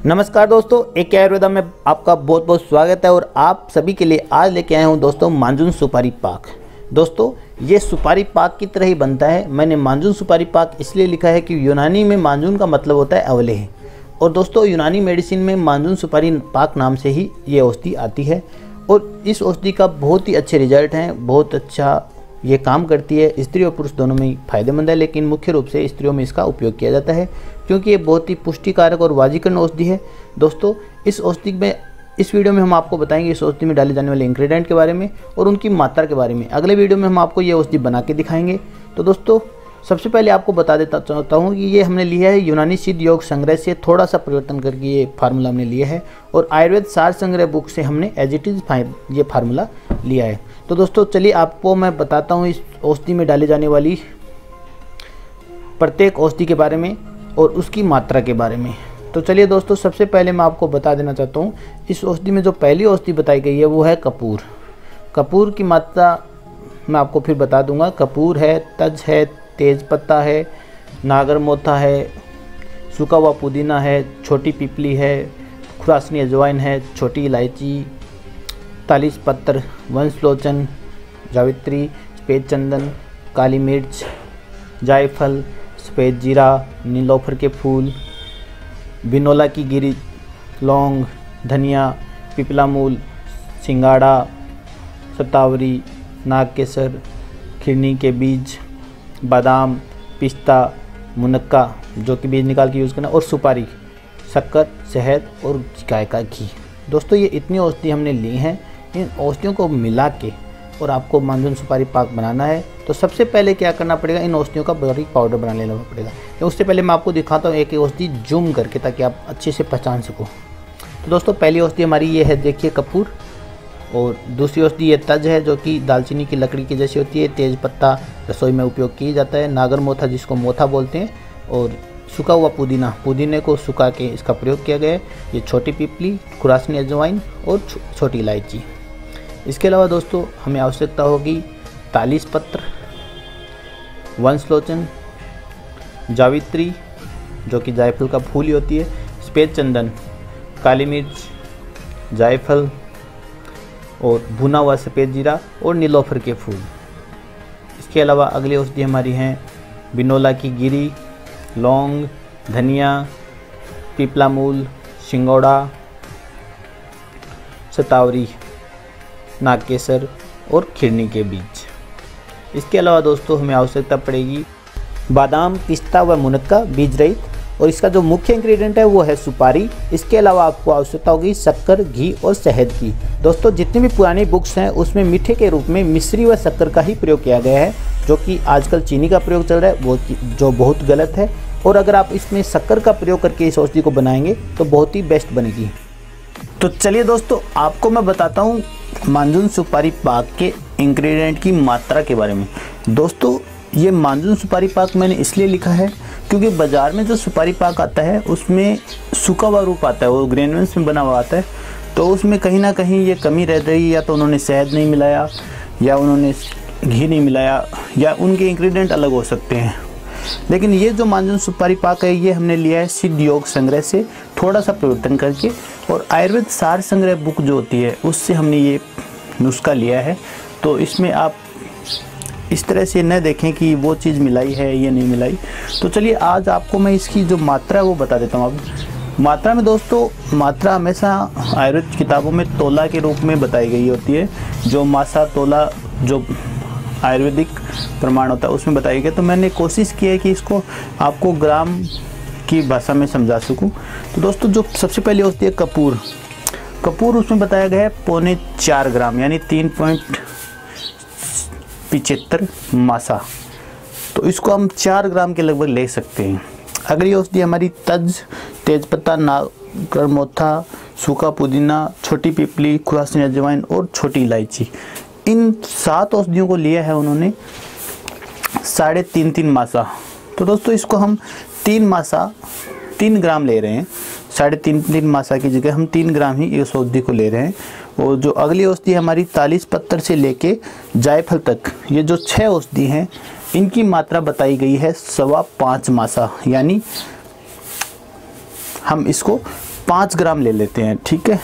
नमस्कार दोस्तों, एक आयुर्वेदा में आपका बहुत बहुत स्वागत है। और आप सभी के लिए आज लेके आया हूँ दोस्तों मानजून सुपारी पाक। दोस्तों ये सुपारी पाक की तरह ही बनता है। मैंने मानजून सुपारी पाक इसलिए लिखा है कि यूनानी में मानजून का मतलब होता है अवले। और दोस्तों यूनानी मेडिसिन में मानजून सुपारी पाक नाम से ही ये औषधि आती है। और इस औषधि का बहुत ही अच्छे रिजल्ट हैं, बहुत अच्छा ये काम करती है। स्त्री और पुरुष दोनों में फ़ायदेमंद है, लेकिन मुख्य रूप से स्त्रियों में इसका उपयोग किया जाता है क्योंकि ये बहुत ही पुष्टिकारक और वाजीकरण औषधि है। दोस्तों इस औषधि में, इस वीडियो में हम आपको बताएंगे इस औषधि में डाले जाने वाले इंग्रेडिएंट के बारे में और उनकी मात्रा के बारे में। अगले वीडियो में हम आपको ये औषधि बना के दिखाएंगे। तो दोस्तों सबसे पहले आपको बता देता चाहता हूँ कि ये हमने लिया है यूनानी सिद्ध योग संग्रह से थोड़ा सा परिवर्तन करके ये फार्मूला हमने लिया है, और आयुर्वेद सार संग्रह बुक से हमने एज इट इज़ ये फार्मूला लिया है। तो दोस्तों चलिए आपको मैं बताता हूँ इस औषधि में डाली जाने वाली प्रत्येक औषधि के बारे में और उसकी मात्रा के बारे में। तो चलिए दोस्तों सबसे पहले मैं आपको बता देना चाहता हूँ इस औषधि में जो पहली औषधि बताई गई है वो है कपूर। कपूर की मात्रा मैं आपको फिर बता दूंगा। कपूर है, तज है, तेज पत्ता है, नागरमोथा है, सूखा हुआ पुदीना है, छोटी पिपली है, खुरासनी अजवाइन है, छोटी इलायची, तालीस पत्र, वंशलोचन, जावित्री, सफ़ेद चंदन, काली मिर्च, जायफल, सफ़ेद जीरा, नीलोफर के फूल, बिनोला की गिरी, लौंग, धनिया, पिपला मूल, सिंगाड़ा, शतावरी, नागकेसर, खिरनी के बीज, बादाम, पिस्ता, मुनक्का जो कि बीज निकाल के यूज़ करना, और सुपारी, शक्कर, शहद और गाय का घी। दोस्तों ये इतनी औषधि हमने ली हैं। इन औषधियों को मिला के और आपको मानजून सुपारी पाक बनाना है तो सबसे पहले क्या करना पड़ेगा, इन औषधियों का बारीक पाउडर बना लेना पड़ेगा। तो उससे पहले मैं आपको दिखाता हूँ एक औषधि जूम करके, ताकि आप अच्छे से पहचान सको। तो दोस्तों पहली औषधि हमारी ये है, देखिए कपूर। और दूसरी औषधि ये तज है जो कि दालचीनी की लकड़ी की जैसी होती है। तेज पत्ता रसोई में उपयोग किया जाता है। नागरमोथा जिसको मोथा बोलते हैं, और सूखा हुआ पुदीना, पुदीने को सुखा के इसका प्रयोग किया गया है। ये छोटी पिपली, खुरासनी अजवाइन और छोटी इलायची। इसके अलावा दोस्तों हमें आवश्यकता होगी तालीस पत्र, वंशलोचन, जावित्री जो कि जायफल का फूल ही होती है, सफ़ेद चंदन, काली मिर्च, जायफल और भुना हुआ सफ़ेद जीरा और नीलोफर के फूल। इसके अलावा अगली औषधि हमारी हैं बिनोला की गिरी, लौंग, धनिया, पिपला मूल, सिंगौड़ा, शतावरी, नागकेसर और खिरनी के बीज। इसके अलावा दोस्तों हमें आवश्यकता पड़ेगी बादाम, पिस्ता व मुनक्का बीज रहित, और इसका जो मुख्य इंग्रेडिएंट है वो है सुपारी। इसके अलावा आपको आवश्यकता होगी शक्कर, घी और शहद की। दोस्तों जितनी भी पुरानी बुक्स हैं उसमें मीठे के रूप में मिश्री व शक्कर का ही प्रयोग किया गया है, जो कि आजकल चीनी का प्रयोग चल रहा है वो जो बहुत गलत है। और अगर आप इसमें शक्कर का प्रयोग करके इस औषधि को बनाएंगे तो बहुत ही बेस्ट बनेगी। तो चलिए दोस्तों आपको मैं बताता हूँ मानजून सुपारी पाक के इंग्रेडिएंट की मात्रा के बारे में। दोस्तों ये मानजून सुपारी पाक मैंने इसलिए लिखा है क्योंकि बाज़ार में जो सुपारी पाक आता है उसमें सूखा हुआ रूप आता है, वो ग्रेन्यूल्स में बना हुआ आता है। तो उसमें कहीं ना कहीं ये कमी रह रही है, या तो उन्होंने शहद नहीं मिलाया, या उन्होंने घी नहीं मिलाया, या उनके इंग्रेडिएंट अलग हो सकते हैं। लेकिन ये जो मानजून सुपारी पाक है ये हमने लिया है सिद्ध योग संग्रह से थोड़ा सा परिवर्तन करके, और आयुर्वेद सार संग्रह बुक जो होती है उससे हमने ये नुस्खा लिया है। तो इसमें आप इस तरह से न देखें कि वो चीज़ मिलाई है ये नहीं मिलाई। तो चलिए आज आपको मैं इसकी जो मात्रा है वो बता देता हूँ। अब मात्रा में दोस्तों, मात्रा हमेशा आयुर्वेद किताबों में तोला के रूप में बताई गई होती है। जो मासा तोला जो आयुर्वेदिक प्रमाण होता है उसमें बताई गई। तो मैंने कोशिश की है कि इसको आपको ग्राम की भाषा में समझा सकूं। तो दोस्तों जो सबसे पहले होती है कपूर, कपूर उसमें बताया गया है 4.25 ग्राम यानी 3.75 मासा। तो इसको हम 4 ग्राम के लगभग ले सकते हैं। अगली औषधि हमारी तज, तेजपत्ता, नागरमोथा, सूखा पुदीना, छोटी पिपली, खुरासनी अजवाइन और छोटी इलायची। इन 7 औषधियों को लिया है उन्होंने 3.5 मासा। तो दोस्तों इसको हम 3 ग्राम ले रहे हैं। 3.5 मासा की जगह हम 3 ग्राम ही इस औषधि को ले रहे हैं। और जो अगली औषधि हमारी तालीस पत्तर से लेके जायफल तक, ये जो 6 औषधि हैं इनकी मात्रा बताई गई है 5.25 मासा, यानी हम इसको 5 ग्राम ले लेते हैं, ठीक है।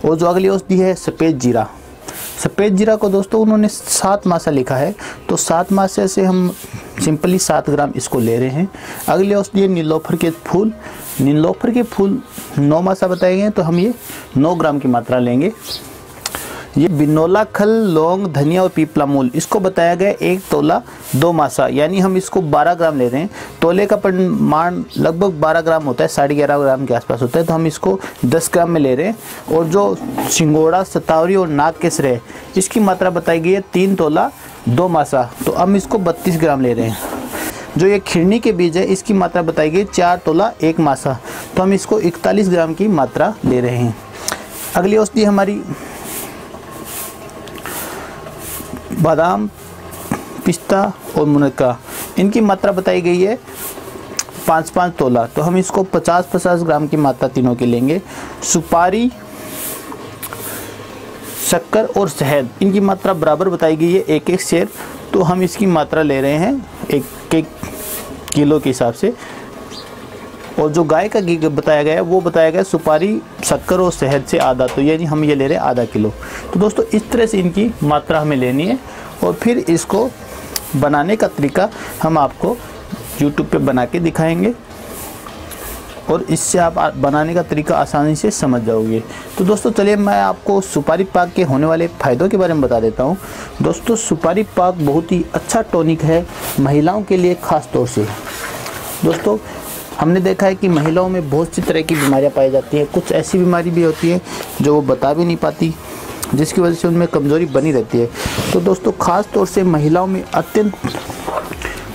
और जो अगली औषधि है सफ़ेद जीरा, सफ़ेद जीरा को दोस्तों उन्होंने 7 मासा लिखा है, तो 7 मासे से हम सिंपली 7 ग्राम इसको ले रहे हैं। अगली औषधि है नीलोफर के फूल, नीलोफर के फूल 9 मासा बताए गए हैं, तो हम ये 9 ग्राम की मात्रा लेंगे। ये बिनौला खल, लौंग, धनिया और पीपला मूल, इसको बताया गया 1 तोला 2 मासा, यानी हम इसको 12 ग्राम ले रहे हैं। तोले का परिमाण लगभग 12 ग्राम होता है, 11.5 ग्राम के आसपास होता है, तो हम इसको 10 ग्राम में ले रहे हैं। और जो सिंगोड़ा, सतावरी और नाग केसर है, इसकी मात्रा बताई गई है 3 तोला 2 मासा, तो हम इसको 32 ग्राम ले रहे हैं। जो ये खिरनी के बीज है, इसकी मात्रा बताई गई 4 तोला 1 मासा, तो हम इसको 41 ग्राम की मात्रा ले रहे हैं। अगली औषधि हमारी बादाम, पिस्ता और मुनक्का, इनकी मात्रा बताई गई है 5-5 तोला, तो हम इसको 50-50 ग्राम की मात्रा तीनों की लेंगे। सुपारी, शक्कर और शहद, इनकी मात्रा बराबर बताई गई है 1-1 शेर, तो हम इसकी मात्रा ले रहे हैं 1-1 किलो के हिसाब से। और जो गाय का घी बताया गया है वो बताया गया सुपारी, शक्कर और शहद से आधा, तो यानी हम ये ले रहे हैं आधा किलो। तो दोस्तों इस तरह से इनकी मात्रा हमें लेनी है। और फिर इसको बनाने का तरीका हम आपको YouTube पे बना के दिखाएंगे, और इससे आप बनाने का तरीका आसानी से समझ जाओगे। तो दोस्तों चलिए मैं आपको सुपारी पाक के होने वाले फ़ायदों के बारे में बता देता हूँ। दोस्तों सुपारी पाक बहुत ही अच्छा टॉनिक है महिलाओं के लिए ख़ास तौर से। दोस्तों हमने देखा है कि महिलाओं में बहुत सी तरह की बीमारियां पाई जाती हैं, कुछ ऐसी बीमारी भी होती है जो वो बता भी नहीं पाती, जिसकी वजह से उनमें कमज़ोरी बनी रहती है। तो दोस्तों ख़ास तौर से महिलाओं में अत्यंत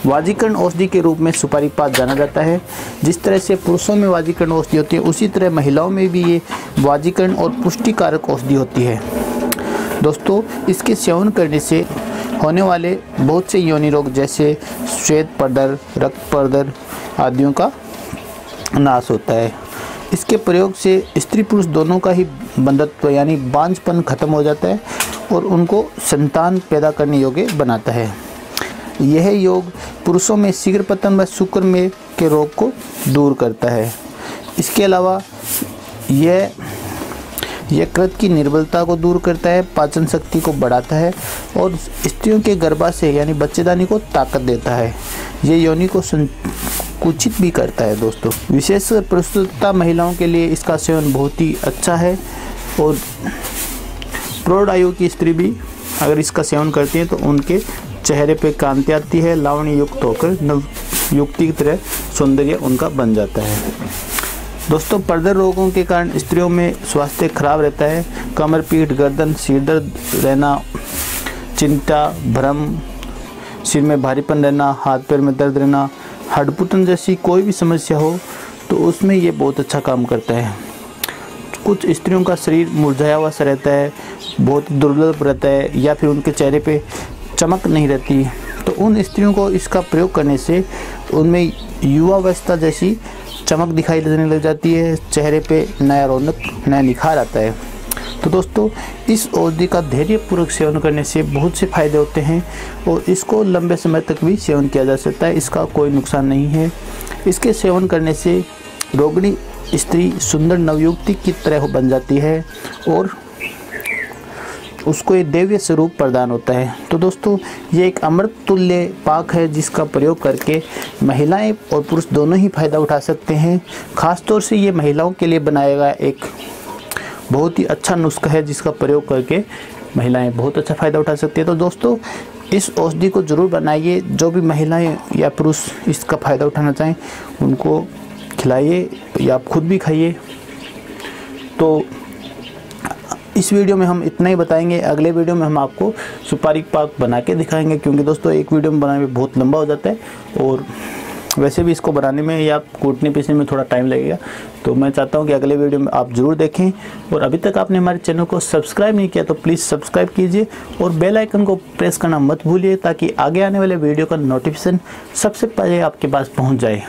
वाजीकरण औषधि के रूप में सुपारी पाक जाना जाता है। जिस तरह से पुरुषों में वाजीकरण औषधि होती है, उसी तरह महिलाओं में भी ये वाजीकरण और पुष्टिकारक औषधि होती है। दोस्तों इसके सेवन करने से होने वाले बहुत से योनि रोग जैसे श्वेत पर्दर, रक्त पर्दर आदियों का नाश होता है। इसके प्रयोग से स्त्री पुरुष दोनों का ही बंधत्व यानी बांझपन खत्म हो जाता है और उनको संतान पैदा करने योग्य बनाता है। यह योग पुरुषों में शीघ्र पतन व शुक्र में के रोग को दूर करता है। इसके अलावा यह यकृत की निर्बलता को दूर करता है, पाचन शक्ति को बढ़ाता है और स्त्रियों के गर्भाशय यानी बच्चेदानी को ताकत देता है। ये योनि को संकुचित भी करता है। दोस्तों विशेष प्रस्तुतता महिलाओं के लिए इसका सेवन बहुत ही अच्छा है और प्रौढ़ आयु की स्त्री भी अगर इसका सेवन करती है तो उनके चेहरे पे कांति आती है, लावण्य युक्त होकर नवयुक्ति की तरह सौंदर्य उनका बन जाता है। दोस्तों पर्दर रोगों के कारण स्त्रियों में स्वास्थ्य खराब रहता है। कमर, पीठ, गर्दन, सिर दर्द रहना, चिंता, भ्रम, सिर में भारीपन रहना, हाथ पैर में दर्द रहना, हड्डपुटन जैसी कोई भी समस्या हो तो उसमें ये बहुत अच्छा काम करता है। कुछ स्त्रियों का शरीर मुरझाया हुआ सा रहता है, बहुत दुर्बल रहता है या फिर उनके चेहरे पे चमक नहीं रहती, तो उन स्त्रियों को इसका प्रयोग करने से उनमें युवावस्था जैसी चमक दिखाई देने लग जाती है, चेहरे पे नया रौनक, नया निखार आता है। तो दोस्तों इस औषधि का धैर्यपूर्वक सेवन करने से बहुत से फायदे होते हैं और इसको लंबे समय तक भी सेवन किया जा सकता है, इसका कोई नुकसान नहीं है। इसके सेवन करने से रोगिणी स्त्री सुंदर नवयुवती की तरह बन जाती है और उसको एक दिव्य स्वरूप प्रदान होता है। तो दोस्तों ये एक अमृत तुल्य पाक है जिसका प्रयोग करके महिलाएं और पुरुष दोनों ही फ़ायदा उठा सकते हैं। ख़ास तौर से ये महिलाओं के लिए बनाया गया एक बहुत ही अच्छा नुस्खा है जिसका प्रयोग करके महिलाएं बहुत अच्छा फ़ायदा उठा सकती है। तो दोस्तों इस औषधि को ज़रूर बनाइए, जो भी महिलाएं या पुरुष इसका फ़ायदा उठाना चाहें उनको खिलाइए या आप खुद भी खाइए। तो इस वीडियो में हम इतना ही बताएंगे, अगले वीडियो में हम आपको सुपारी पाक बना के दिखाएंगे, क्योंकि दोस्तों एक वीडियो में बनाने में बहुत लंबा हो जाता है और वैसे भी इसको बनाने में या कूटने पीसने में थोड़ा टाइम लगेगा। तो मैं चाहता हूं कि अगले वीडियो में आप ज़रूर देखें और अभी तक आपने हमारे चैनल को सब्सक्राइब नहीं किया तो प्लीज़ सब्सक्राइब कीजिए और बेल आइकन को प्रेस करना मत भूलिए ताकि आगे आने वाले वीडियो का नोटिफिकेशन सबसे पहले आपके पास पहुँच जाए।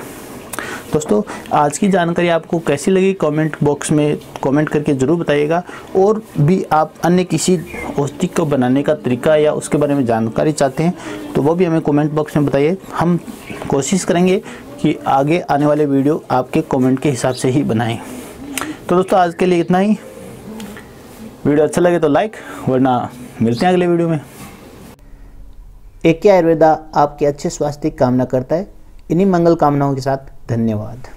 दोस्तों आज की जानकारी आपको कैसी लगी कमेंट बॉक्स में कमेंट करके ज़रूर बताइएगा। और भी आप अन्य किसी औषधि को बनाने का तरीका या उसके बारे में जानकारी चाहते हैं तो वो भी हमें कमेंट बॉक्स में बताइए। हम कोशिश करेंगे कि आगे आने वाले वीडियो आपके कमेंट के हिसाब से ही बनाएं। तो दोस्तों आज के लिए इतना ही। वीडियो अच्छा लगे तो लाइक, वरना मिलते हैं अगले वीडियो में। AK आयुर्वेदा आपके अच्छे स्वास्थ्य की कामना करता है। इन्हीं मंगल कामनाओं के साथ धन्यवाद।